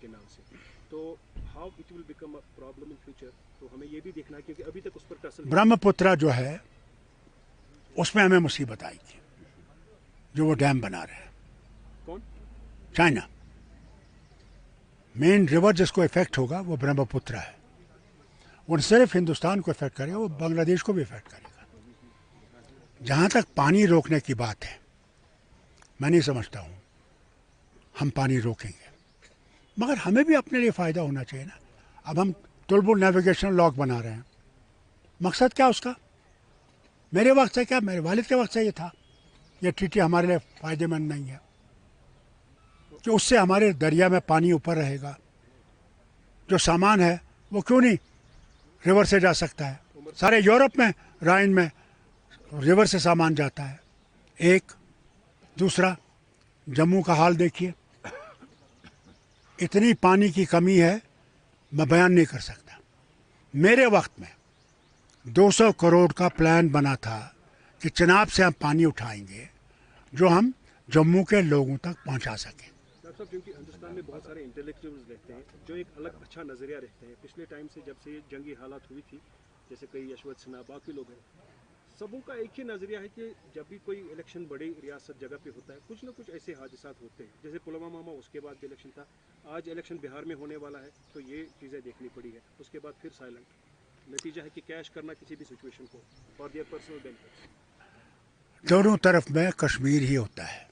کے نام سے. تو how it will become a problem in future. تو ہمیں یہ بھی دیکھنا ہے کیونکہ ابھی تک اس پر ٹسل برہم پترا جو ہے اس میں ہمیں مصیبت آئی تھی جو وہ ڈیم بنا رہے ہیں. کون؟ چائنا. مین ریور جس کو افیکٹ ہوگا وہ برہم پترا ہے. وہ صرف ہندوستان کو افیکٹ کرے گا, وہ بنگلہ دیش کو بھی افیکٹ کرے گا. جہاں تک پانی روکنے کی بات ہے میں نہیں سمجھتا ہوں ہم پانی روکیں گے, مگر ہمیں بھی اپنے لیے فائدہ ہونا چاہیے نا. اب ہم تلبل نیویگیشن لاک بنا رہے ہیں, مقصد کیا اس کا؟ میرے وقت سے کیا, میرے والد کے وقت سے یہ تھا. یہ ٹی ہمارے لیے فائدے مند نہیں ہے کہ اس سے ہمارے دریا میں پانی اوپر رہے گا. جو سامان ہے وہ کیوں نہیں ریور سے جا سکتا ہے؟ سارے یورپ میں رائن میں ریور سے سامان جاتا ہے. ایک دوسرا جموں کا حال دیکھیے, اتنی پانی کی کمی ہے میں بیان نہیں کر سکتا. میرے وقت میں 200 کروڑ کا پلان بنا تھا کہ چناب سے ہم پانی اٹھائیں گے جو ہم جموں کے لوگوں تک پہنچا سکیں. ڈاکٹر صاحب کیونکہ ہندوستان میں بہت سارے انٹلیکچوئلز رہتے ہیں جو ایک الگ اچھا نظریہ رکھتے ہیں. پچھلے ٹائم سے جب سے یہ جنگی حالات ہوئی تھی, جیسے کئی یشوت سنہا باقی لوگ ہیں, سبوں کا ایک ہی نظریہ ہے کہ جب بھی کوئی الیکشن بڑی ریاست جگہ پہ ہوتا ہے کچھ نہ کچھ ایسے حادثات ہوتے ہیں. جیسے پلوامہ میں اس کے بعد بھی الیکشن تھا, آج الیکشن بہار میں ہونے والا ہے تو یہ چیزیں دیکھنی پڑی ہے. اس کے بعد پھر سائلنٹ. نتیجہ ہے کہ کیش کرنا کسی بھی سچویشن کو فار دیئر پرسنل بینیفٹ. دونوں طرف میں کشمیر ہی ہوتا ہے.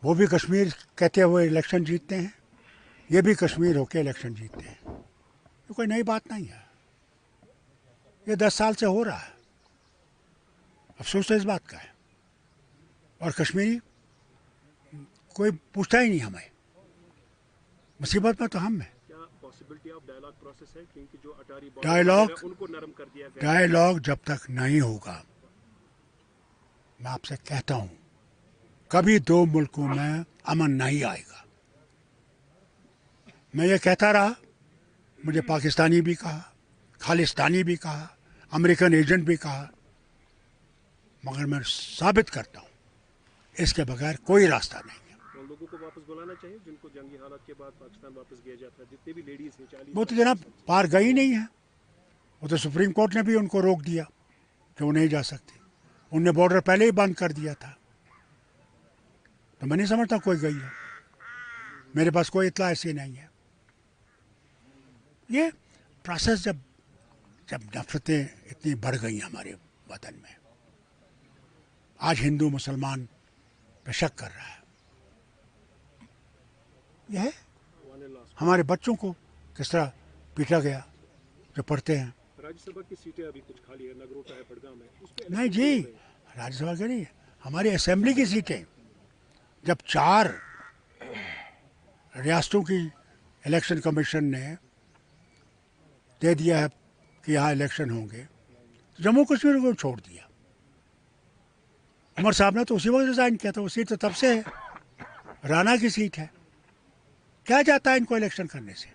وہ بھی کشمیر کہتے ہوئے الیکشن جیتتے ہیں, یہ بھی کشمیر ہو کے الیکشن جیتتے ہیں. یہ کوئی نئی بات نہیں ہے, یہ 10 سال سے ہو رہا ہے. افسوس تو اس بات کا ہے. اور کشمیری کوئی پوچھتا ہی نہیں ہمیں. مصیبت میں تو ہم ہیں. کیا پاسبلٹی آف ڈائلاگ پروسیس ہے کیونکہ جو اٹاری ڈائلاگ ان کو نرم کر دیا گیا؟ ڈائلاگ جب تک نہیں ہوگا, میں آپ سے کہتا ہوں کبھی 2 ملکوں میں امن نہیں آئے گا. میں یہ کہتا رہا, مجھے پاکستانی بھی کہا, خالستانی بھی کہا, امریکن ایجنٹ بھی کہا, مگر میں ثابت کرتا ہوں اس کے بغیر کوئی راستہ نہیں ہے. ان لوگوں کو واپس بلانا چاہیے جن کو جنگی حالات کے بعد پاکستان واپس بھیجا جاتا ہے, جتنے بھی لیڈیز ہیں 40. وہ تو جناب پار گئی نہیں ہے. وہ تو سپریم کورٹ نے بھی ان کو روک دیا کہ وہ نہیں جا سکتے. ان نے بارڈر پہلے ہی بند کر دیا تھا. تو میں نہیں سمجھتا کوئی گئی ہے. میرے پاس کوئی اطلاع ایسی نہیں ہے. یہ پروسیس جب نفرتیں اتنی بڑھ گئی ہمارے وطن میں, آج ہندو مسلمان پہ شک کر رہا ہے. یہ ہے ہمارے بچوں کو کس طرح پیٹا گیا جو پڑھتے ہیں. راجیہ سبھا کی سیٹیں ابھی کچھ خالی ہے, نگروٹا ہے, بڑگام ہے, اس پہ نہیں جی, راجیہ سبھا کے نہیں, ہماری اسمبلی کی سیٹیں. جب 4 ریاستوں کی الیکشن کمیشن نے دے دیا ہے کہ یہاں الیکشن ہوں گے, جموں کشمیر کو چھوڑ دیا. عمر صاحب نے تو اسی وقت ریزائن کیا تھا. وہ سیٹ تو تب سے ہے, رانا کی سیٹ ہے. کیا جاتا ہے ان کو الیکشن کرنے سے؟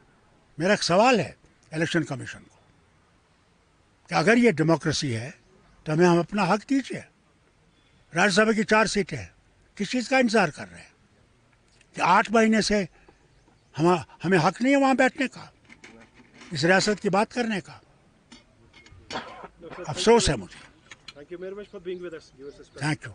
میرا ایک سوال ہے الیکشن کمیشن کو کہ اگر یہ ڈیموکریسی ہے تو ہم اپنا حق دیجیے. راجیہ سبھا کی 4 سیٹیں ہیں, کس چیز کا انتظار کر رہے ہیں کہ 8 مہینے سے ہمیں حق نہیں ہے وہاں بیٹھنے کا, اس ریاست کی بات کرنے کا. افسوس ہے مجھے. Thank you very much for being with us. Thank you.